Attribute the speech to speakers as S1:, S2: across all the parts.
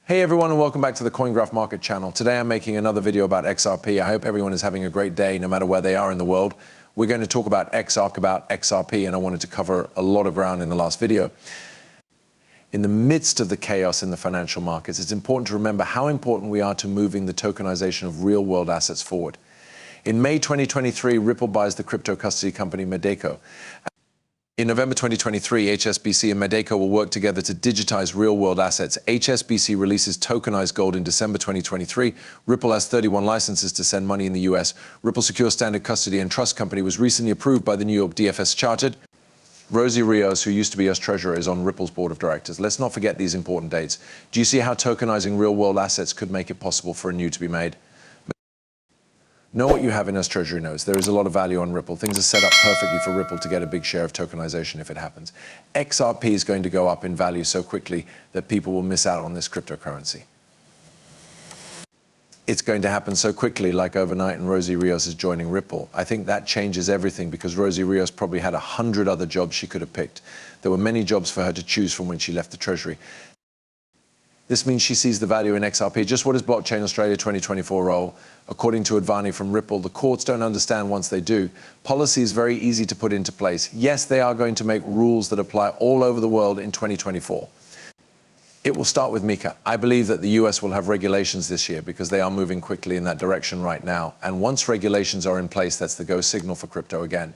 S1: Hey everyone, and welcome back to the CoinGraph Market channel. Today I'm making another video about XRP. I hope everyone is having a great day no matter where they are in the world. We're going to talk about XRP, and I wanted to cover a lot of ground in the last video. In the midst of the chaos in the financial markets, it's important to remember how important we are to moving the tokenization of real-world assets forward. In May 2023, Ripple buys the crypto custody company Medeco. In November 2023, HSBC and Medeco will work together to digitize real-world assets. HSBC releases tokenized gold in December 2023. Ripple has 31 licenses to send money in the US. Ripple Secure Standard Custody and Trust Company was recently approved by the New York DFS Chartered. Rosie Rios, who used to be US Treasurer, is on Ripple's board of directors. Let's not forget these important dates. Do you see how tokenizing real-world assets could make it possible for a new to be made? Know what you have in US Treasury notes. There is a lot of value on Ripple. Things are set up perfectly for Ripple to get a big share of tokenization if it happens. XRP is going to go up in value so quickly that people will miss out on this cryptocurrency. It's going to happen so quickly, like overnight, and Rosie Rios is joining Ripple. I think that changes everything because Rosie Rios probably had 100 other jobs she could have picked. There were many jobs for her to choose from when she left the Treasury. This means she sees the value in XRP. Just what is Blockchain Australia 2024 role? According to Advani from Ripple, the courts don't understand once they do. Policy is very easy to put into place. Yes, they are going to make rules that apply all over the world in 2024. It will start with MiCA. I believe that the US will have regulations this year because they are moving quickly in that direction right now. And once regulations are in place, that's the go signal for crypto again.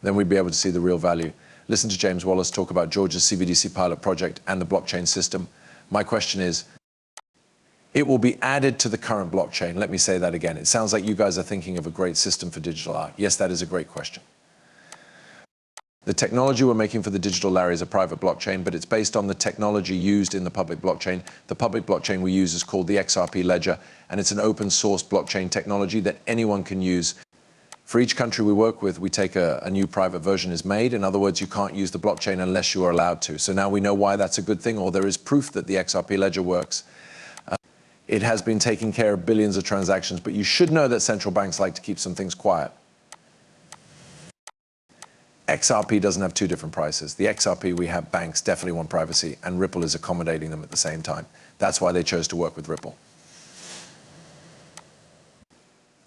S1: Then we'd be able to see the real value. Listen to James Wallace talk about Georgia's CBDC pilot project and the blockchain system. My question is, it will be added to the current blockchain. Let me say that again. It sounds like you guys are thinking of a great system for digital art. Yes, that is a great question. The technology we're making for the digital Larry is a private blockchain, but it's based on the technology used in the public blockchain. The public blockchain we use is called the XRP ledger, and it's an open source blockchain technology that anyone can use. For each country we work with, we take a new private version is made. In other words, you can't use the blockchain unless you are allowed to. So now we know why that's a good thing, or there is proof that the XRP ledger works. It has been taking care of billions of transactions, but you should know that central banks like to keep some things quiet. XRP doesn't have two different prices. The XRP we have, banks definitely want privacy, and Ripple is accommodating them at the same time. That's why they chose to work with Ripple.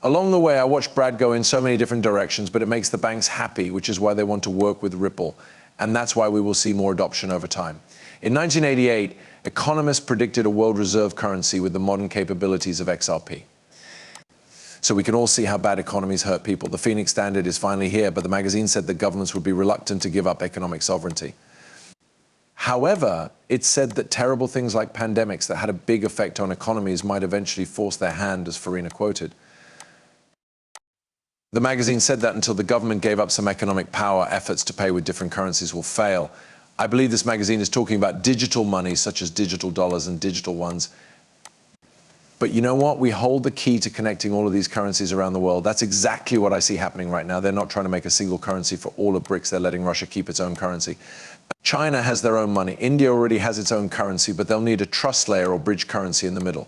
S1: Along the way, I watched Brad go in so many different directions, but it makes the banks happy, which is why they want to work with Ripple. And that's why we will see more adoption over time. In 1988, economists predicted a world reserve currency with the modern capabilities of XRP. So we can all see how bad economies hurt people. The Phoenix Standard is finally here, but the magazine said that governments would be reluctant to give up economic sovereignty. However, it said that terrible things like pandemics that had a big effect on economies might eventually force their hand, as Farina quoted. The magazine said that until the government gave up some economic power, efforts to pay with different currencies will fail. I believe this magazine is talking about digital money, such as digital dollars and digital ones. But you know what? We hold the key to connecting all of these currencies around the world. That's exactly what I see happening right now. They're not trying to make a single currency for all of BRICS. They're letting Russia keep its own currency. China has their own money. India already has its own currency, but they'll need a trust layer or bridge currency in the middle.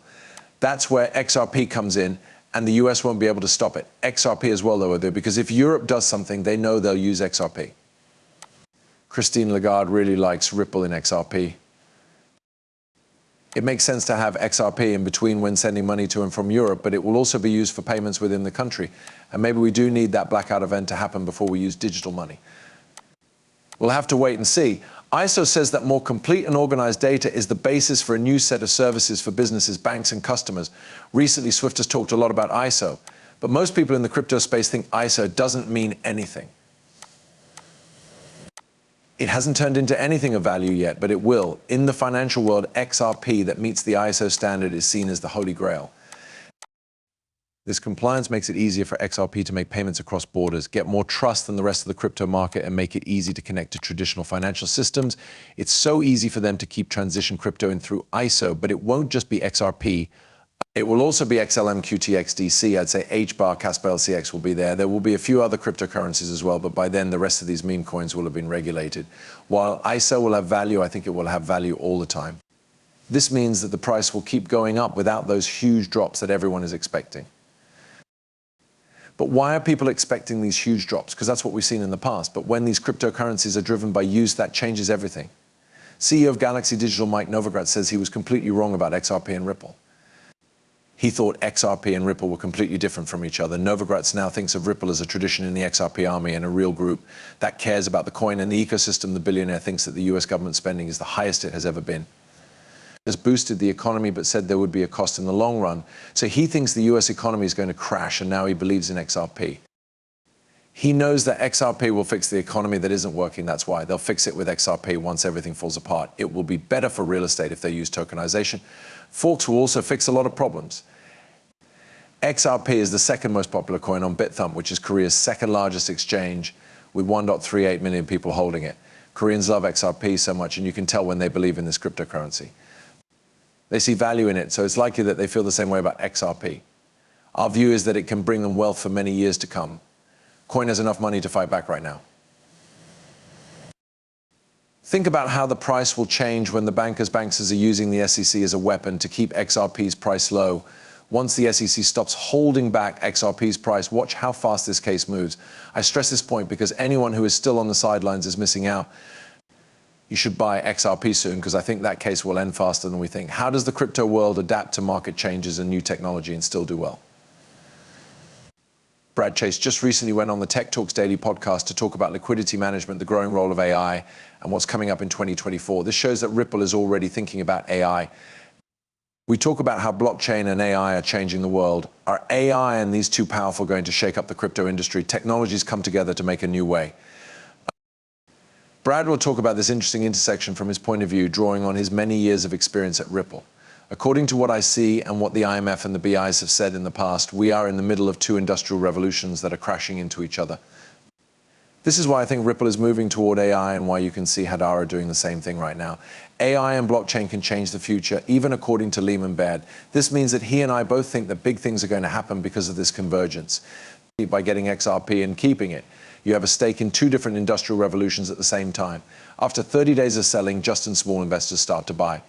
S1: That's where XRP comes in. And the US won't be able to stop it. XRP as well, though, because if Europe does something, they know they'll use XRP. Christine Lagarde really likes Ripple in XRP. It makes sense to have XRP in between when sending money to and from Europe, but it will also be used for payments within the country. And maybe we do need that blackout event to happen before we use digital money. We'll have to wait and see. ISO says that more complete and organized data is the basis for a new set of services for businesses, banks, and customers. Recently, Swift has talked a lot about ISO, but most people in the crypto space think ISO doesn't mean anything. It hasn't turned into anything of value yet, but it will. In the financial world, XRP that meets the ISO standard is seen as the holy grail. This compliance makes it easier for XRP to make payments across borders, get more trust than the rest of the crypto market, and make it easy to connect to traditional financial systems. It's so easy for them to keep transition crypto in through ISO, but it won't just be XRP. It will also be XLM, QTX, DC. I'd say HBAR, Casper LCX will be there. There will be a few other cryptocurrencies as well, but by then the rest of these meme coins will have been regulated. While ISO will have value, I think it will have value all the time. This means that the price will keep going up without those huge drops that everyone is expecting. But why are people expecting these huge drops? Because that's what we've seen in the past. But when these cryptocurrencies are driven by use, that changes everything. CEO of Galaxy Digital, Mike Novogratz, says he was completely wrong about XRP and Ripple. He thought XRP and Ripple were completely different from each other. Novogratz now thinks of Ripple as a tradition in the XRP army and a real group that cares about the coin and the ecosystem. The billionaire thinks that the US government spending is the highest it has ever been. Has boosted the economy but said there would be a cost in the long run. So he thinks the US economy is going to crash, and now he believes in XRP. He knows that XRP will fix the economy that isn't working. That's why they'll fix it with XRP once everything falls apart. It will be better for real estate if they use tokenization. Forks will also fix a lot of problems. XRP is the second most popular coin on BitThump, which is Korea's second largest exchange, with 1.38 million people holding it. Koreans love XRP so much, and you can tell when they believe in this cryptocurrency. They see value in it, so it's likely that they feel the same way about XRP. Our view is that it can bring them wealth for many years to come. Coin has enough money to fight back right now. Think about how the price will change when the bankers are using the SEC as a weapon to keep XRP's price low. Once the SEC stops holding back XRP's price, watch how fast this case moves. I stress this point because anyone who is still on the sidelines is missing out. You should buy XRP soon, because I think that case will end faster than we think. How does the crypto world adapt to market changes and new technology and still do well? Brad Chase just recently went on the Tech Talks Daily podcast to talk about liquidity management, the growing role of AI, and what's coming up in 2024. This shows that Ripple is already thinking about AI. We talk about how blockchain and AI are changing the world. Are AI and these two powerful going to shake up the crypto industry? Technologies come together to make a new way. Brad will talk about this interesting intersection from his point of view, drawing on his many years of experience at Ripple. According to what I see and what the IMF and the BIs have said in the past, we are in the middle of two industrial revolutions that are crashing into each other. This is why I think Ripple is moving toward AI, and why you can see Hadara doing the same thing right now. AI and blockchain can change the future, even according to Lehman Baird. This means that he and I both think that big things are going to happen because of this convergence. By getting XRP and keeping it, you have a stake in two different industrial revolutions at the same time. After 30 days of selling, just and small investors start to buy.